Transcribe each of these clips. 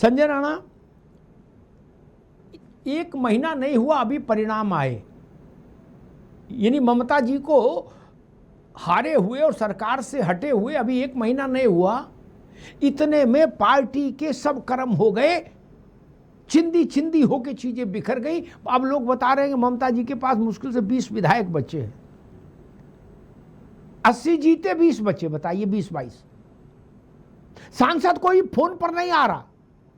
संजय राणा, एक महीना नहीं हुआ अभी परिणाम आए, यानी ममता जी को हारे हुए और सरकार से हटे हुए अभी एक महीना नहीं हुआ, इतने में पार्टी के सब कर्म हो गए, चिंदी चिंदी होके चीजें बिखर गई। अब लोग बता रहे हैं कि ममता जी के पास मुश्किल से 20 विधायक बचे हैं, 80 जीते 20 बचे, बताइए 20-22। सांसद कोई फोन पर नहीं आ रहा,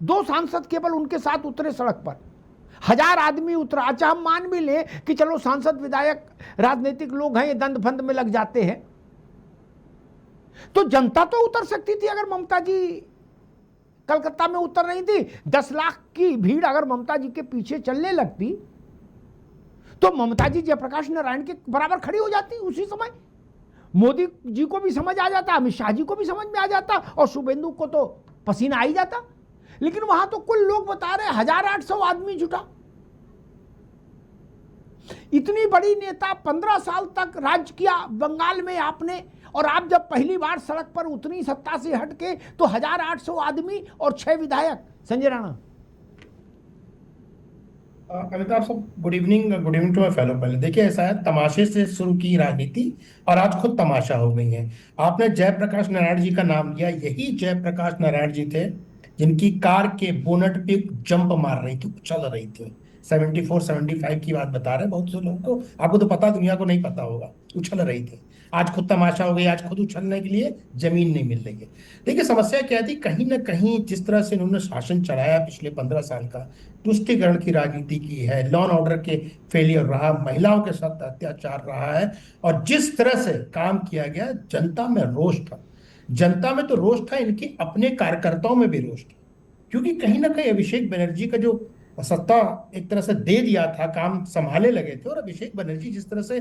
2 सांसद केवल उनके साथ उतरे सड़क पर, 1000 आदमी उतरा। अच्छा, हम मान भी लें कि चलो सांसद विधायक राजनीतिक लोग हैं, ये दंड फंद में लग जाते हैं, तो जनता तो उतर सकती थी अगर ममता जी कलकत्ता में उतर रही थी। 10 लाख की भीड़ अगर ममता जी के पीछे चलने लगती तो ममता जी जयप्रकाश नारायण के बराबर खड़ी हो जाती उसी समय। मोदी जी को भी समझ आ जाता, अमित शाह जी को भी समझ में आ जाता, और शुभेंदु को तो पसीना आ ही जाता। लेकिन वहां तो कुल लोग बता रहे 1800 आदमी जुटा। इतनी बड़ी नेता, 15 साल तक राज किया बंगाल में आपने, और आप जब पहली बार सड़क पर उतरी सत्ता से हटके तो 1800 आदमी और 6 विधायक। संजय राणा। अमिताभ साहब, good evening to my fellow. पहले देखिए, ऐसा है, तमाशे से शुरू की राजनीति और आज खुद तमाशा हो गई है। आपने जयप्रकाश नारायण जी का नाम लिया, यही जयप्रकाश नारायण जी थे जिनकी कार के बोनट पे जंप मार रही थी, उछल रही थी। 74-75 की बात बता रहे हैं, बहुत से लोगों को, आपको तो पता, दुनिया को नहीं पता होगा, उछल रही थी। आज खुद तमाशा हो गई, आज खुद उछलने के लिए जमीन नहीं मिल रही है। देखिए, समस्या क्या थी, कहीं ना कहीं जिस तरह से इन्होंने शासन चलाया पिछले 15 साल का, तुष्टीकरण की राजनीति की है, लॉ एंड ऑर्डर के फेलियर रहा, महिलाओं के साथ अत्याचार रहा है, और जिस तरह से काम किया गया, जनता में रोष था। जनता में तो रोष था, इनके अपने कार्यकर्ताओं में भी रोष था, क्योंकि कहीं ना कहीं अभिषेक बनर्जी का जो सत्ता एक तरह से दे दिया था, काम संभाले लगे थे, और अभिषेक बनर्जी जिस तरह से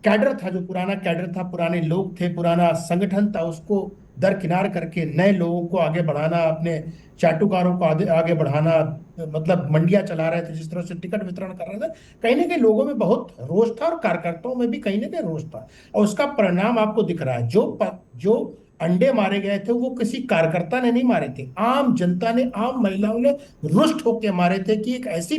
कैडर था, जो पुराना कैडर था, पुराने लोग थे, पुराना संगठन था, उसको दरकिनार करके नए लोगों को आगे बढ़ाना, अपने चाटुकारों को आगे बढ़ाना, मतलब मंडियां चला रहे थे, जिस तरह से टिकट वितरण कर रहे थे, कहीं ना कहीं लोगों में बहुत रोष था और कार्यकर्ताओं में भी कहीं ना कहीं रोष था। और उसका परिणाम आपको दिख रहा है। जो अंडे मारे गए थे वो किसी कार्यकर्ता ने नहीं मारे थे, आम जनता ने, आम महिलाओं ने रुष्ट होकर मारे थे कि एक ऐसी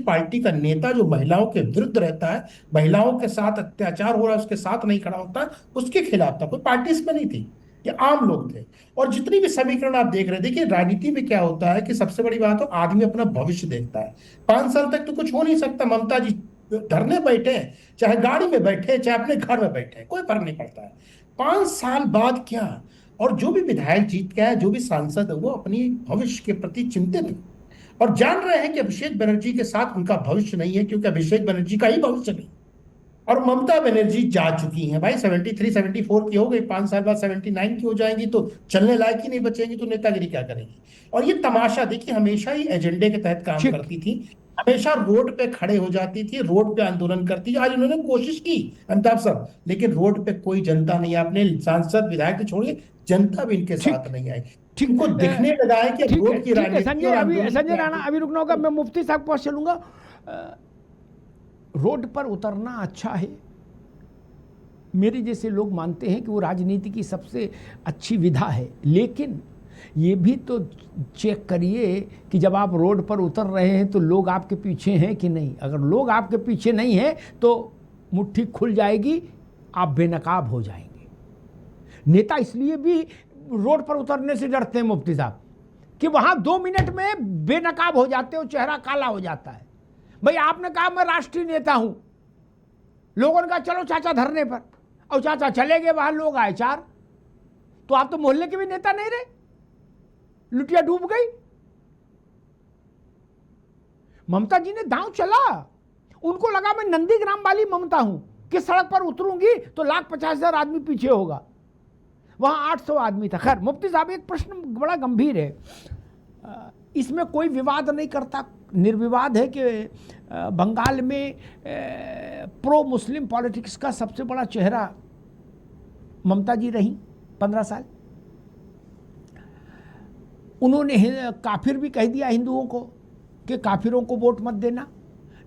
पार्टी का नेता जो महिलाओं के विरुद्ध रहता है, महिलाओं के साथ अत्याचार हो रहा है उसके साथ नहीं खड़ा होता, उसके खिलाफ था। कोई पार्टी इसमें नहीं थी, ये आम लोग थे। और जितनी भी समीकरण आप देख रहे, देखिए राजनीति में क्या होता है कि सबसे बड़ी बात हो, आदमी अपना भविष्य देखता है। 5 साल तक तो कुछ हो नहीं सकता। ममता जी धरने बैठे हैं, चाहे गाड़ी में बैठे हैं, चाहे अपने घर में बैठे हैं, कोई फर्क नहीं पड़ता है। 5 साल बाद क्या, और जो भी विधायक जीत गया है, जो भी सांसद है, वो अपनी भविष्य के प्रति चिंतित है और जान रहे हैं कि अभिषेक बनर्जी के साथ उनका भविष्य नहीं है, क्योंकि अभिषेक बनर्जी का ही भविष्य नहीं। और ममता बनर्जी जा चुकी हैं भाई, 73-74 की हो गई, 5 साल बाद 79 की हो जाएंगी, तो चलने लायक ही नहीं बचेंगी, तो नेतागिरी क्या करेंगी। और ये तमाशा देखिए, हमेशा ही एजेंडे के तहत काम करती थी, हमेशा रोड पे खड़े हो जाती थी, रोड पे आंदोलन करती। आज उन्होंने कोशिश की अमिताभ साहब, लेकिन रोड पे कोई जनता नहीं, आपने सांसद विधायक तो छोड़िए, जनता भी इनके साथ नहीं आई। ठीक, उनको दिखने लगा है कि रोड की राजनीति। संजय राणा, अभी रुकना होगा, मैं मुफ्ती साहब के पास चलूंगा। रोड पर उतरना अच्छा है, मेरे जैसे लोग मानते हैं कि वो राजनीति की सबसे अच्छी विधा है, लेकिन ये भी तो चेक करिए कि जब आप रोड पर उतर रहे हैं तो लोग आपके पीछे हैं कि नहीं। अगर लोग आपके पीछे नहीं हैं तो मुट्ठी खुल जाएगी, आप बेनकाब हो जाएंगे। नेता इसलिए भी रोड पर उतरने से डरते हैं मुफ्ती साहब कि वहां 2 मिनट में बेनकाब हो जाते हो, चेहरा काला हो जाता है। भाई आपने कहा मैं राष्ट्रीय नेता हूं, लोगों ने कहा चलो चाचा धरने पर, और चाचा चले गए, वहां लोग आए 4, तो आप तो मोहल्ले के भी नेता नहीं रहे, लुटिया डूब गई। ममता जी ने दांव चला, उनको लगा मैं नंदीग्राम वाली ममता हूं कि सड़क पर उतरूंगी तो 1,50,000 आदमी पीछे होगा, वहां 800 आदमी था। खैर मुफ्ती साहब, एक प्रश्न बड़ा गंभीर है, इसमें कोई विवाद नहीं करता, निर्विवाद है कि बंगाल में प्रो मुस्लिम पॉलिटिक्स का सबसे बड़ा चेहरा ममता जी रही 15 साल। उन्होंने काफिर भी कह दिया हिंदुओं को कि काफिरों को वोट मत देना,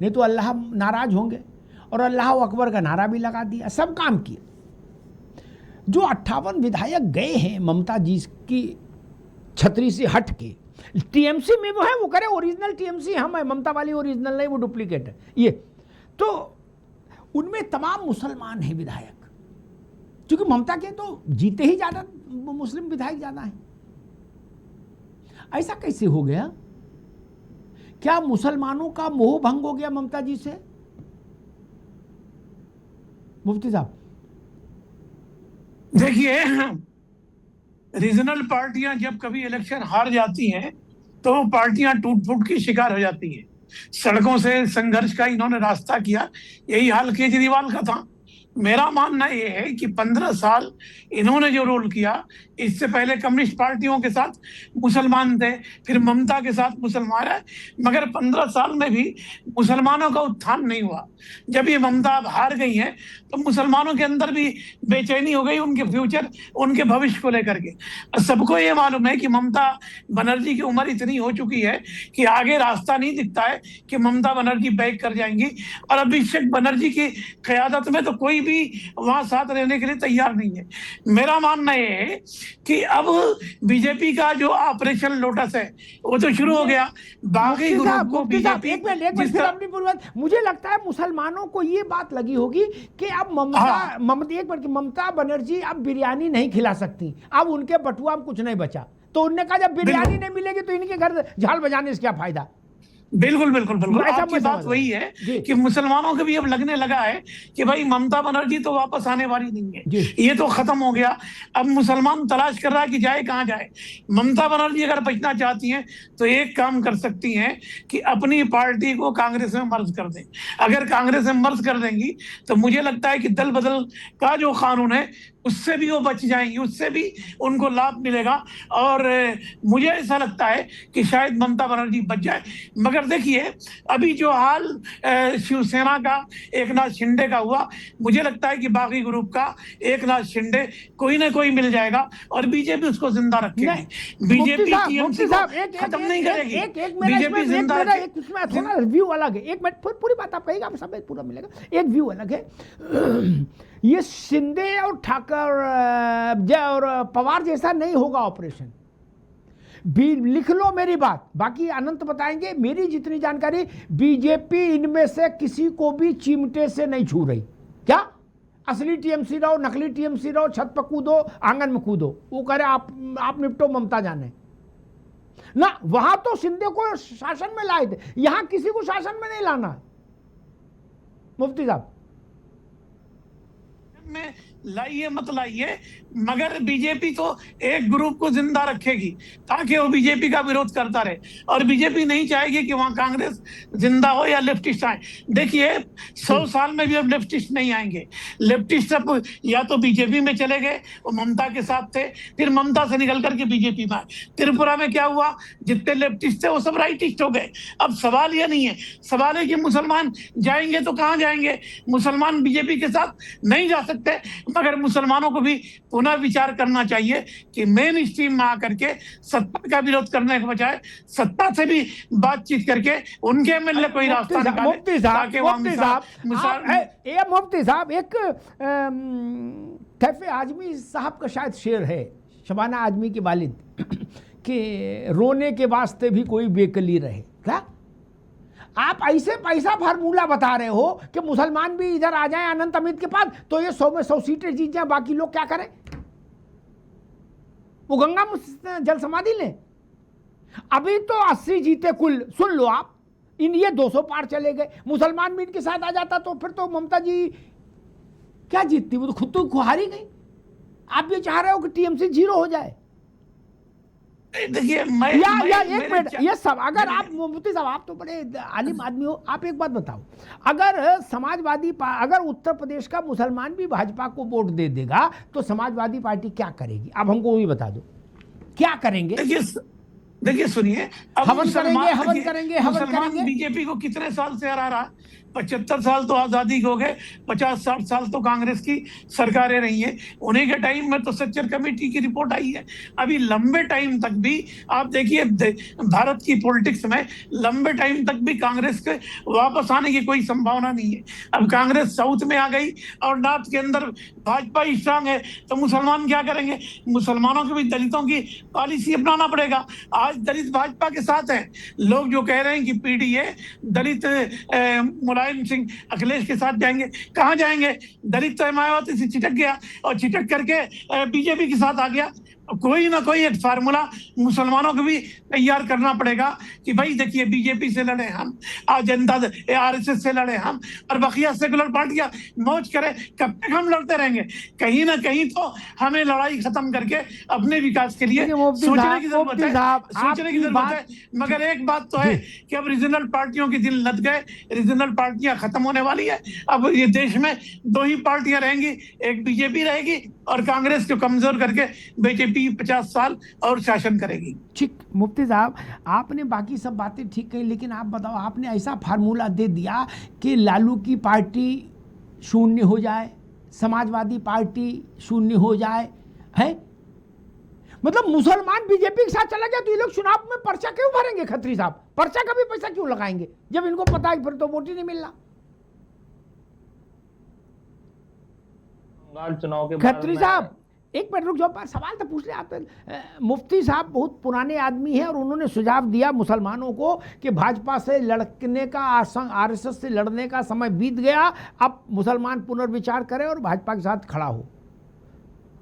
नहीं तो अल्लाह नाराज होंगे, और अल्लाह अकबर का नारा भी लगा दिया, सब काम किया। जो 58 विधायक गए हैं ममता जी की छतरी से हट के, टीएमसी में वो है, वो करे ओरिजिनल टीएमसी हम है, ममता वाली ओरिजिनल नहीं, वो डुप्लीकेट है। ये तो उनमें तमाम मुसलमान हैं विधायक, क्योंकि ममता के तो जीते ही ज्यादा मुस्लिम विधायक ज्यादा हैं। ऐसा कैसे हो गया? क्या मुसलमानों का मोह भंग हो गया ममता जी से? मुफ्ती साहब देखिए, रीजनल पार्टियां जब कभी इलेक्शन हार जाती हैं तो वो पार्टियां टूट फूट की शिकार हो जाती हैं। सड़कों से संघर्ष का इन्होंने रास्ता किया, यही हाल केजरीवाल का था। मेरा मानना यह है कि 15 साल इन्होंने जो रोल किया, इससे पहले कम्युनिस्ट पार्टियों के साथ मुसलमान थे, फिर ममता के साथ मुसलमान है, मगर 15 साल में भी मुसलमानों का उत्थान नहीं हुआ। जब ये ममता अब हार गई हैं तो मुसलमानों के अंदर भी बेचैनी हो गई, उनके फ्यूचर, उनके भविष्य को लेकर के। सबको ये मालूम है कि ममता बनर्जी की उम्र इतनी हो चुकी है कि आगे रास्ता नहीं दिखता है कि ममता बनर्जी बैक कर जाएंगी, और अभिषेक बनर्जी की क़यादत में तो कोई भी वहां साथ रहने के लिए तैयार नहीं है। मेरा मानना यह है कि अब बीजेपी का जो ऑपरेशन लोटस है वो तो शुरू हो गया। बाकी ग्रुप को बीजेपी एक मिनट फिर अपनी पूरी बात, मुझे लगता है मुसलमानों को ये बात लगी होगी कि अब ममता बनर्जी अब बिरयानी नहीं खिला सकती, अब उनके बटुआ में कुछ नहीं बचा, तो उन्होंने कहा जब बिरयानी नहीं मिलेगी तो इनके घर झाल बजाने से क्या फायदा। बिल्कुल बिल्कुल बिल्कुल, आपकी बात वही है कि मुसलमानों को भी अब लगने लगा है कि भाई ममता बनर्जी तो वापस आने वाली नहीं है, ये तो खत्म हो गया। अब मुसलमान तलाश कर रहा है कि जाए कहाँ जाए। ममता बनर्जी अगर बचना चाहती हैं तो एक काम कर सकती हैं कि अपनी पार्टी को कांग्रेस में मर्ज कर दें। अगर कांग्रेस में मर्ज कर देंगी तो मुझे लगता है कि दल बदल का जो कानून है उससे भी वो बच जाएंगी, उससे भी उनको लाभ मिलेगा, और मुझे ऐसा लगता है कि शायद ममता बनर्जी बच जाए। मगर देखिए, अभी जो हाल शिवसेना का एकनाथ शिंदे का हुआ, मुझे लगता है कि बाकी ग्रुप का एकनाथ शिंदे कोई ना कोई मिल जाएगा और बीजेपी उसको जिंदा रखेगी। बीजेपी टीएमसी को खत्म नहीं करेगी, बीजेपी जिंदा रखेगी। थोड़ा व्यू अलग है, एक मिनट पूरी बात आप कहिएगा, सब पूरा मिलेगा। एक व्यू अलग है, ये शिंदे और ठाकर और पवार जैसा नहीं होगा ऑपरेशन। लिख लो मेरी बात, बाकी अनंत बताएंगे। मेरी जितनी जानकारी, बीजेपी इनमें से किसी को भी चिमटे से नहीं छू रही। क्या असली टीएमसी रहो, नकली टीएमसी रहो, छत पर कूदो, आंगन में कूदो, वो कह रहे आप निपटो, ममता जाने ना। वहां तो शिंदे को शासन में लाए थे, यहां किसी को शासन में नहीं लाना। मुफ्ती साहब में लाइए मत लाइए, मगर बीजेपी तो एक ग्रुप को जिंदा रखेगी ताकि वो बीजेपी का विरोध करता रहे, और बीजेपी नहीं चाहेगी कि वहां कांग्रेस जिंदा हो या लेफ्टिस्ट आए। देखिए 100 साल में भी अब लेफ्टिस्ट नहीं आएंगे। लेफ्टिस्ट अब या तो बीजेपी में चले गए, वो ममता के साथ थे, फिर ममता से निकल करके बीजेपी में आए। त्रिपुरा में क्या हुआ, जितने लेफ्टिस्ट थे वो सब राइटिस्ट हो गए। अब सवाल यह नहीं है, सवाल है कि मुसलमान जाएंगे तो कहां जाएंगे। मुसलमान बीजेपी के साथ नहीं जा सकते, मगर मुसलमानों को भी पुनः विचार करना चाहिए कि मेन स्ट्रीम में आकर के सत्ता का विरोध करने के बजाय सत्ता से भी बातचीत करके उनके एमएलए कोई रास्ता निकाले। मुफ्ती साहब एक कैफे आजमी साहब का शायद शेर है, शबाना आजमी के वालिद, कि रोने के वास्ते भी कोई बेकली रहे। क्या आप ऐसे पैसा फार्मूला बता रहे हो कि मुसलमान भी इधर आ जाएं अनंत अमित के पास तो ये 100 में 100 सीटें जीत जाएं, बाकी लोग क्या करें? वो गंगा में जल समाधि लें। अभी तो 80 जीते कुल, सुन लो आप, इन ये 200 पार चले गए। मुसलमान भी इनके साथ आ जाता तो फिर तो ममता जी क्या जीतती, वो तो खुद तो हारी गई। आप ये चाह रहे हो कि टीएमसी 0 हो जाए? देखिए एक मिनट, ये सब अगर आप मुफ्ती साहब, आप तो बड़े आलिम आदमी हो, आप एक बात बताओ, अगर समाजवादी अगर उत्तर प्रदेश का मुसलमान भी भाजपा को वोट दे देगा तो समाजवादी पार्टी क्या करेगी? अब हमको भी बता दो क्या करेंगे। देखिए सुनिए, हवन करेंगे मुसलमान बीजेपी को कितने साल से हरा रहा, 75 साल तो आजादी को हो गए, 50-60 साल तो कांग्रेस की सरकारें रही हैं। उन्हीं के टाइम में तो सच्चर कमेटी की रिपोर्ट आई है। अभी लंबे टाइम तक भी आप देखिए भारत की पॉलिटिक्स में लंबे टाइम तक भी कांग्रेस के वापस आने की कोई संभावना नहीं है। अब कांग्रेस साउथ में आ गई और नॉर्थ के अंदर भाजपा स्ट्रांग है, तो मुसलमान क्या करेंगे? मुसलमानों को भी दलितों की पॉलिसी अपनाना पड़ेगा। आज दलित भाजपा के साथ हैं। लोग जो कह रहे हैं कि पीडीए दलित मुलायम सिंह अखिलेश के साथ जाएंगे, कहाँ जाएंगे? दलित तो मायावती से छिटक गया और छिटक करके बीजेपी के साथ आ गया। कोई ना कोई एक फार्मूला मुसलमानों को भी तैयार करना पड़ेगा कि भाई देखिए, बीजेपी से लड़े हम, जनता आरएसएस से लड़े हम, और बकिया सेकुलर पार्टियां मौज करें। कब तक हम लड़ते रहेंगे? कहीं ना कहीं तो हमें लड़ाई खत्म करके अपने विकास के लिए सोचने की जरूरत है। मगर एक बात तो है कि अब रीजनल पार्टियों के दिन लद गए, रीजनल पार्टियां खत्म होने वाली है। अब ये देश में दो ही पार्टियां रहेंगी, एक बीजेपी रहेगी और कांग्रेस को कमजोर करके बीजेपी 50 साल और शासन करेगी। ठीक मुफ्ती साहब, आपने बाकी सब बातें ठीक कही, लेकिन आप बताओ, आपने ऐसा फार्मूला दे दिया कि लालू की पार्टी शून्य हो जाए, समाजवादी पार्टी शून्य हो जाए, है मतलब मुसलमान बीजेपी के साथ चला गया तो ये लोग चुनाव में पर्चा क्यों भरेंगे? खत्री साहब, पर्चा का भी पैसा क्यों लगाएंगे जब इनको पता है फिर तो वोट ही नहीं मिलना? चुनाव के खत्री साहब एक मिनट रुक जाओ, सवाल तो पूछ रहे आप। मुफ्ती साहब बहुत पुराने आदमी हैं और उन्होंने सुझाव दिया मुसलमानों को कि भाजपा से लड़ने का, आरएसएस से लड़ने का समय बीत गया, अब मुसलमान पुनर्विचार करें और भाजपा के साथ खड़ा हो।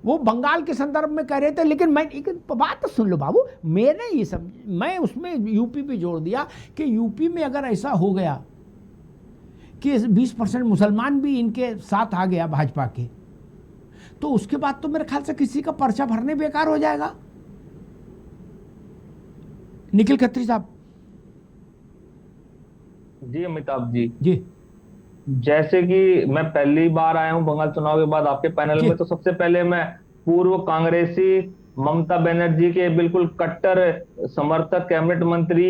वो बंगाल के संदर्भ में कह रहे थे, लेकिन मैं एक बात तो सुन लो बाबू, मैंने ये मैं उसमें यूपी पे जोड़ दिया कि यूपी में अगर ऐसा हो गया कि 20% मुसलमान भी इनके साथ आ गया भाजपा के, तो उसके बाद तो मेरे ख्याल से किसी का पर्चा भरने बेकार हो जाएगा। निखिल खत्री साहब। जी अमिताभ जी, जैसे कि मैं पहली बार आया हूं बंगाल चुनाव के बाद आपके पैनल में, तो सबसे पहले मैं पूर्व कांग्रेसी ममता बनर्जी के बिल्कुल कट्टर समर्थक, कैबिनेट मंत्री,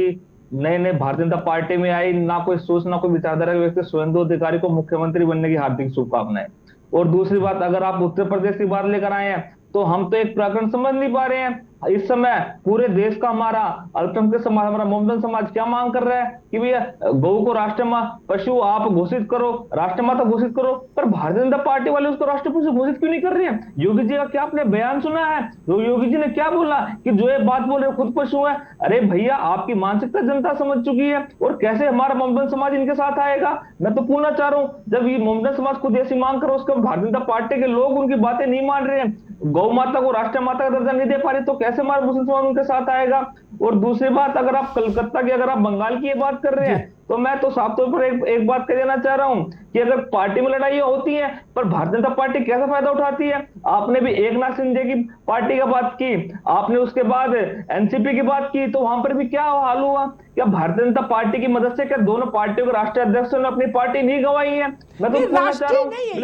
नए भारतीय जनता पार्टी में आई, ना कोई सोच ना कोई विचारधारा के व्यक्ति शुभेंदु अधिकारी को मुख्यमंत्री बनने की हार्दिक शुभकामनाएं। और दूसरी बात, अगर आप उत्तर प्रदेश की बात लेकर आए हैं तो हम तो एक प्रकरण समझ नहीं पा रहे हैं। इस समय पूरे देश का हमारा अल्पसंख्यक समाज, हमारा मोमडन समाज क्या मांग कर रहा है कि भैया गौ को राष्ट्र पशु आप घोषित करो, राष्ट्रमाता घोषित करो, पर भारतीय जनता पार्टी वाले उसको राष्ट्र पशु घोषित क्यों नहीं कर रहे हैं? योगी जी का क्या आपने बयान सुना है? योगी जी ने क्या बोला कि जो ये बात बोल रहे खुद पशु है? अरे भैया, आपकी मानसिकता जनता समझ चुकी है, और कैसे हमारा मोमडन समाज इनके साथ आएगा? मैं तो पूछना चाह रहा हूँ, जब ये मोमडन समाज खुद ऐसी मांग करो, उसका भारतीय जनता पार्टी के लोग उनकी बातें नहीं मान रहे हैं, गौ माता को राष्ट्रीय माता का दर्जा नहीं दे पा रहे, तो कैसे हमारा मुस्लिम समाज उनके साथ आएगा? और दूसरी बात, अगर आप कलकत्ता की, अगर आप बंगाल की ये बात कर रहे हैं, तो मैं तो साफ तौर पर एक बात कह देना चाह रहा हूं कि अगर पार्टी में लड़ाई होती है, पर भारतीय जनता पार्टी कैसा फायदा उठाती है? आपने भी एकनाथ शिंदे की पार्टी का बात की, आपने उसके बाद एनसीपी की बात की, तो वहां पर भी क्या हाल हुआ? क्या भारतीय जनता पार्टी की मदद से क्या दोनों पार्टियों के राष्ट्रीय अध्यक्षों ने अपनी पार्टी नहीं गंवाई है? मैं तो राष्ट्रीय नहीं है,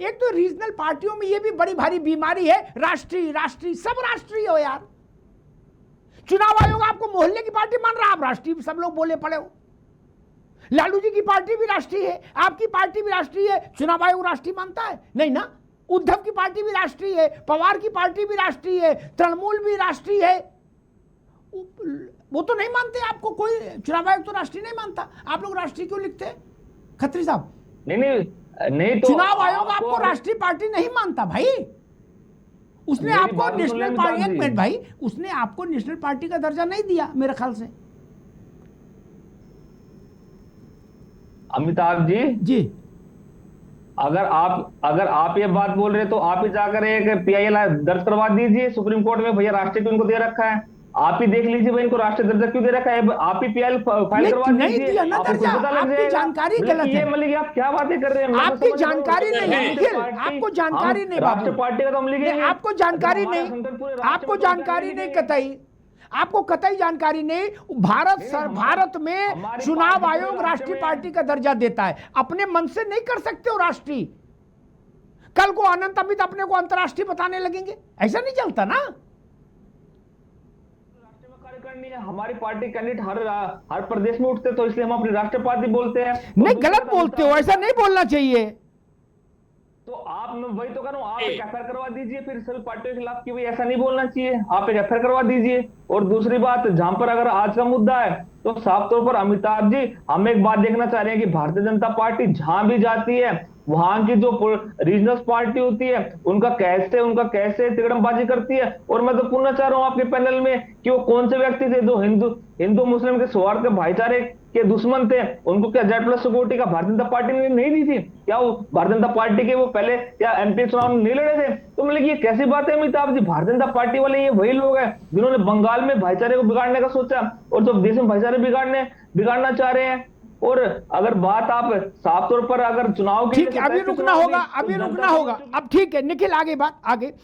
एक तो रीजनल पार्टियों में ये भी बड़ी भारी बीमारी है, राष्ट्रीय सब राष्ट्रीय हो यार। चुनाव आयोग आपको मोहल्ले की पार्टी मान रहा, आप राष्ट्रीय सब लोग बोले पड़े हो। लालू जी की पार्टी भी राष्ट्रीय है, आपकी पार्टी भी राष्ट्रीय है, चुनाव आयोग राष्ट्रीय मानता है? नहीं ना। उद्धव की पार्टी भी राष्ट्रीय है, पवार की पार्टी भी राष्ट्रीय है, तृणमूल भी राष्ट्रीय है, वो तो नहीं मानते आपको, कोई चुनाव आयोग तो राष्ट्रीय नहीं मानता, आप लोग राष्ट्रीय क्यों लिखते हैं खत्री साहब? नहीं तो चुनाव आयोग आपको राष्ट्रीय पार्टी नहीं मानता भाई, उसने आपको नेशनल पार्टी, एक मिनट भाई, उसने आपको नेशनल पार्टी का दर्जा नहीं दिया मेरे ख्याल से। अमिताभ जी, अगर आप ये बात बोल रहे तो आप ही जाकर एक पीआईएल दर्ज करवा दीजिए सुप्रीम कोर्ट में, भैया राष्ट्रीय क्यों इनको दे रखा है, आप ही देख लीजिए भाई इनको राष्ट्रीय दर्जा क्यों दे रखा है, आप ही पीआईएल फाइल करवा दीजिए। आपकी जानकारी गलत है, मतलब आप क्या बातें कर रहे हैं? आपकी जानकारी नहीं है निखिल, आपको जानकारी नहीं, राष्ट्रीय पार्टी का तो हम लिखेंगे, आपको जानकारी नहीं, आपको जानकारी नहीं, कतई आपको कतई जानकारी नहीं। भारत में चुनाव आयोग राष्ट्रीय पार्टी का दर्जा देता है, अपने मन से नहीं कर सकते हो राष्ट्रीय। कल को अनंत अमित अपने को अंतर्राष्ट्रीय बताने लगेंगे, ऐसा नहीं चलता ना। करनी है। हमारी पार्टी कैंडिडेट हर प्रदेश में उठते, तो इसलिए हम अपनी राष्ट्रीय पार्टी बोलते हैं। नहीं, गलत बोलते हो, ऐसा नहीं बोलना चाहिए। तो आप, मैं वही तो कह रहा हूँ, आप एक एफआईआर करवा दीजिए फिर सभी पार्टियों के खिलाफ कि भाई ऐसा नहीं बोलना चाहिए, आप एक एफआईआर करवा दीजिए। और दूसरी बात, जहां पर अगर आज का मुद्दा है तो साफ तौर पर अमिताभ जी, हम एक बात देखना चाह रहे हैं कि भारतीय जनता पार्टी जहां भी जाती है वहां की जो रीजनल पार्टी होती है उनका कैसे तिकड़मबाजी करती है। और मैं तो पूछना चाह रहा हूं आपके पैनल में कि वो कौन से व्यक्ति थे जो हिंदू मुस्लिम के सौहार्द के भाईचारे के दुश्मन थे, उनको क्या जेड प्लस सिक्योरिटी का भारतीय जनता पार्टी ने नहीं दी थी? क्या वो भारतीय जनता पार्टी के वो पहले क्या एमपी चुनाव नहीं लड़े थे? तो मतलब ये कैसी बात है अमिताभ जी? भारतीय जनता पार्टी वाले ये वही लोग हैं जिन्होंने बंगाल में भाईचारे को बिगाड़ने का सोचा और जो देश में भाईचारे बिगाड़ना चाह रहे हैं। और अगर बात आप साफ तौर पर अगर चुनाव की, ठीक है, अभी रुकना होगा, अब ठीक है निखिल, आगे बात आगे।